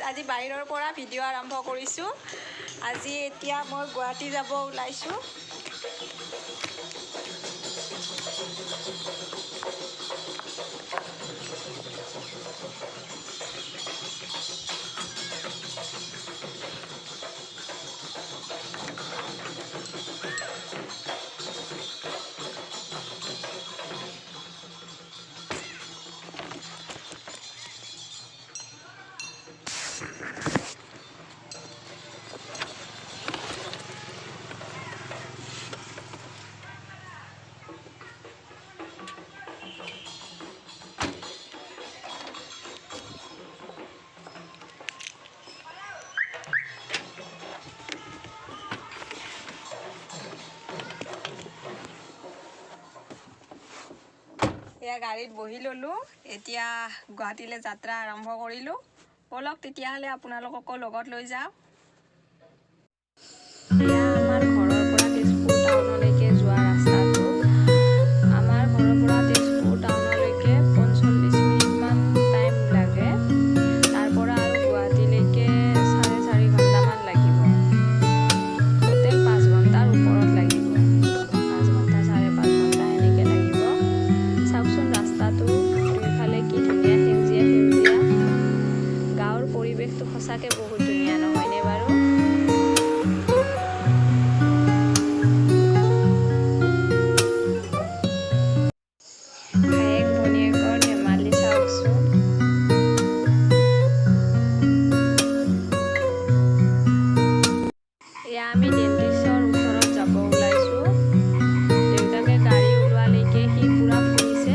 আজি বাহিৰৰ পৰা ভিডিঅ' আৰম্ভ কৰিছোঁ। আজি এতিয়া মই গুৱাহাটী যাব ওলাইছোঁ। এয়া গাড়ীত বহি ল'লোঁ। এতিয়া গুৱাহাটীলৈ যাত্ৰা আৰম্ভ কৰিলোঁ। ব'লক তেতিয়াহ'লে আপোনালোককো লগত লৈ যাওঁ। এয়া আমাৰ ঘৰৰ পৰা তেজপুৰ টাউনলৈকে যোৱা ৰাস্তাটো। আমাৰ ঘৰৰ পৰা তেজপুৰ টাউনলৈকে 45 মিনিটমান টাইম লাগে। তাৰ পৰা আৰু গুৱাহাটীলৈকে 4.5 ঘণ্টামান লাগিব। টোটেল 5 ঘণ্টাৰ ওপৰত লাগিব। 5 ঘণ্টা 5.5 ঘণ্টা এনেকৈ লাগিব। চাওকচোন ৰাস্তাটো দুইফালে কি ধুনীয়া সেউজীয়া সেউজীয়া। গাঁৱৰ পৰিৱেশটো সঁচাকৈ বহুত ধুনীয়া, নহয়নে বাৰু? ভায়েক ভনীয়েকৰ ধেমালি চাওকচোন। এয়া আমি ডেণ্টিষ্টৰ ওচৰত যাব ওলাইছোঁ। দেউতাকে গাড়ী ওলোৱালৈকে সি পূৰা ফুৰিছে।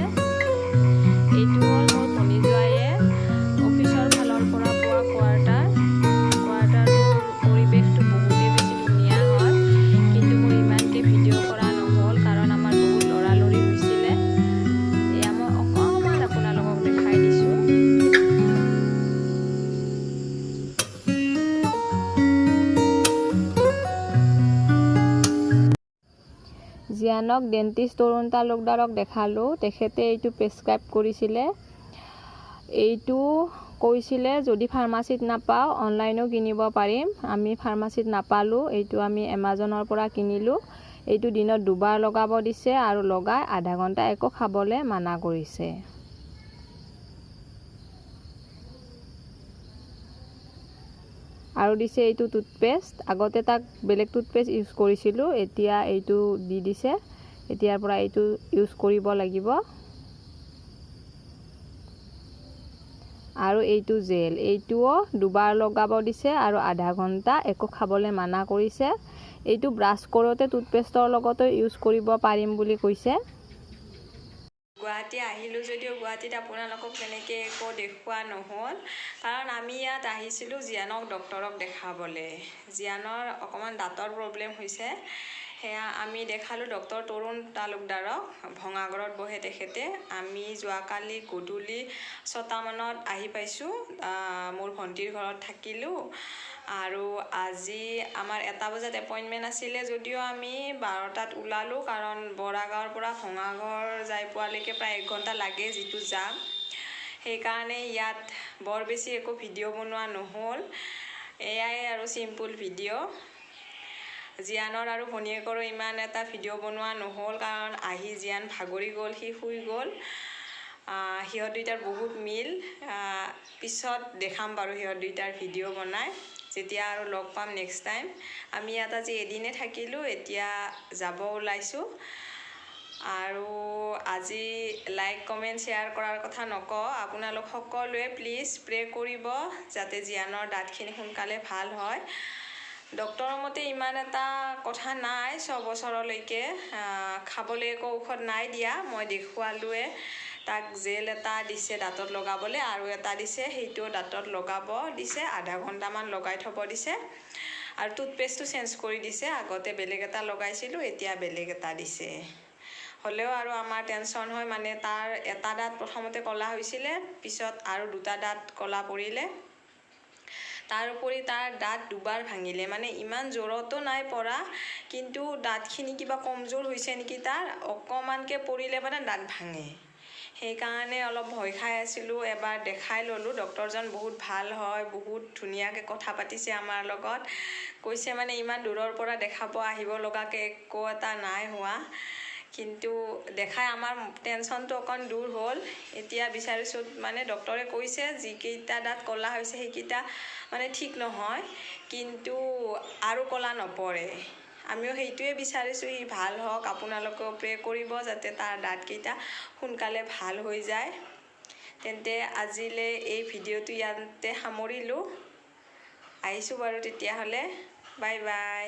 এইটো হ'ল মোৰ ভনী জোৱাইয়ে অফিচৰ ফালৰ পৰা পোৱা কোৱাৰ্টাৰটোৰ পৰিৱেশটো বহুতেই বেছি ধুনীয়া হয়, কিন্তু মোৰ ইমানকৈ ভিডিঅ' কৰা নহ'ল কাৰণ আমাৰ বহুত লৰালৰি হৈছিলে। এয়া মই অকণমান আপোনালোকক দেখাই দিছোঁ। জিয়ানক ডেণ্টিষ্ট তৰুণ তালুকদাৰক দেখালোঁ। তেখেতে এইটো প্ৰেছক্ৰাইব কৰিছিলে। এইটো কৈছিলে যদি ফাৰ্মাচীত নাপাওঁ অনলাইনো কিনিব পাৰিম। আমি ফাৰ্মাচীত নাপালোঁ। এইটো আমি এমাজনৰ পৰা কিনিলোঁ। এইটো দিনত 2 বাৰ লগাব দিছে আৰু লগাই আধা ঘণ্টা একো খাবলৈ মানা কৰিছে। আৰু দিছে এইটো টুথপেষ্ট। আগতে তাক বেলেগ টুথপেষ্ট ইউজ কৰিছিলোঁ, এতিয়া এইটো দি দিছে। এতিয়াৰ পৰা এইটো ইউজ কৰিব লাগিব। আৰু এইটো জেল, এইটোও 2 বাৰ লগাব দিছে আৰু আধা ঘণ্টা একো খাবলৈ মানা কৰিছে। এইটো ব্ৰাছ কৰোঁতে টুথপেষ্টৰ লগতো ইউজ কৰিব পাৰিম বুলি কৈছে। গুৱাহাটী আহিলোঁ যদিও গুৱাহাটীত আপোনালোকক তেনেকৈ একো দেখুওৱা নহ'ল, কাৰণ আমি ইয়াত আহিছিলোঁ জিয়ানক ডক্তৰক দেখাবলৈ। জিয়ানৰ অকণমান দাঁতৰ প্ৰব্লেম হৈছে। সেয়া আমি দেখালোঁ ডক্তৰ তৰুণ তালুকদাৰক। ভঙাগড়ত বহে তেখেতে। আমি যোৱাকালি গধূলি 6টা মানত আহি পাইছোঁ। মোৰ ভণ্টিৰ ঘৰত থাকিলোঁ আৰু আজি আমাৰ 1টা বজাত এপইণ্টমেণ্ট আছিলে যদিও আমি 12টাত ওলালোঁ, কাৰণ বৰাগাঁৱৰ পৰা ভঙাগড় যাই পোৱালৈকে প্ৰায় 1 ঘণ্টা লাগে যিটো যাম। সেইকাৰণে ইয়াত বৰ বেছি একো ভিডিঅ' বনোৱা নহ'ল। এয়াই আৰু চিম্পুল ভিডিঅ'। জিয়ানৰ আৰু ভনীয়েকৰো ইমান এটা ভিডিঅ' বনোৱা নহ'ল, কাৰণ আহি জিয়ান ভাগৰি গ'ল, সি শুই গ'ল। সিহঁত দুইটাৰ বহুত মিল। পিছত দেখাম বাৰু সিহঁত দুইটাৰ ভিডিঅ' বনাই, যেতিয়া আৰু লগ পাম নেক্সট টাইম। আমি ইয়াত আজি এদিনে থাকিলোঁ, এতিয়া যাব ওলাইছোঁ। আৰু আজি লাইক কমেণ্ট শ্বেয়াৰ কৰাৰ কথা নকওঁ। আপোনালোক সকলোৱে প্লিজ প্ৰে কৰিব যাতে জিয়ানৰ দাঁতখিনি সোনকালে ভাল হয়। ডক্তৰৰ মতে ইমান এটা কথা নাই 6 বছৰলৈকে। খাবলৈ একো ঔষধ নাই দিয়া। মই দেখুৱালোৱে। তাক জেল এটা দিছে দাঁতত লগাবলৈ, আৰু এটা দিছে সেইটোও দাঁতত লগাব দিছে। আধা ঘণ্টামান লগাই থ'ব দিছে। আৰু টুথপেষ্টটো চেঞ্জ কৰি দিছে। আগতে বেলেগ এটা লগাইছিলোঁ, এতিয়া বেলেগ এটা দিছে। হ'লেও আৰু আমাৰ টেনশ্যন হয়, মানে তাৰ এটা দাঁত প্ৰথমতে ক'লা হৈছিলে, পিছত আৰু 2টা দাঁত ক'লা পৰিলে। তাৰ উপৰি তাৰ দাঁত 2 বাৰ ভাঙিলে। মানে ইমান জোৰতো নাই পৰা, কিন্তু দাঁতখিনি কিবা কমজোৰ হৈছে নেকি তাৰ। অকণমানকৈ পৰিলে মানে দাঁত ভাঙে। সেইকাৰণে অলপ ভয় খাই আছিলোঁ। এবাৰ দেখাই ল'লোঁ। ডক্টৰজন বহুত ভাল হয়, বহুত ধুনীয়াকৈ কথা পাতিছে আমাৰ লগত। কৈছে মানে ইমান দূৰৰ পৰা দেখাব আহিব লগাকৈ একো এটা নাই হোৱা। কিন্তু দেখাই আমাৰ টেনশ্যনটো অকণ দূৰ হ'ল। এতিয়া বিচাৰিছোঁ মানে ডক্টৰে কৈছে যিকেইটা দাঁত ক'লা হৈছে সেইকেইটা মানে ঠিক নহয়, কিন্তু আৰু ক'লা নপৰে। আমিও সেইটোৱে বিচাৰিছোঁ সি ভাল হওক। আপোনালোকেও প্ৰে' কৰিব যাতে তাৰ দাঁতকেইটা সোনকালে ভাল হৈ যায়। তেন্তে আজিলৈ এই ভিডিঅ'টো ইয়াতে সামৰিলোঁ। আহিছোঁ বাৰু তেতিয়াহ'লে, বাই বাই।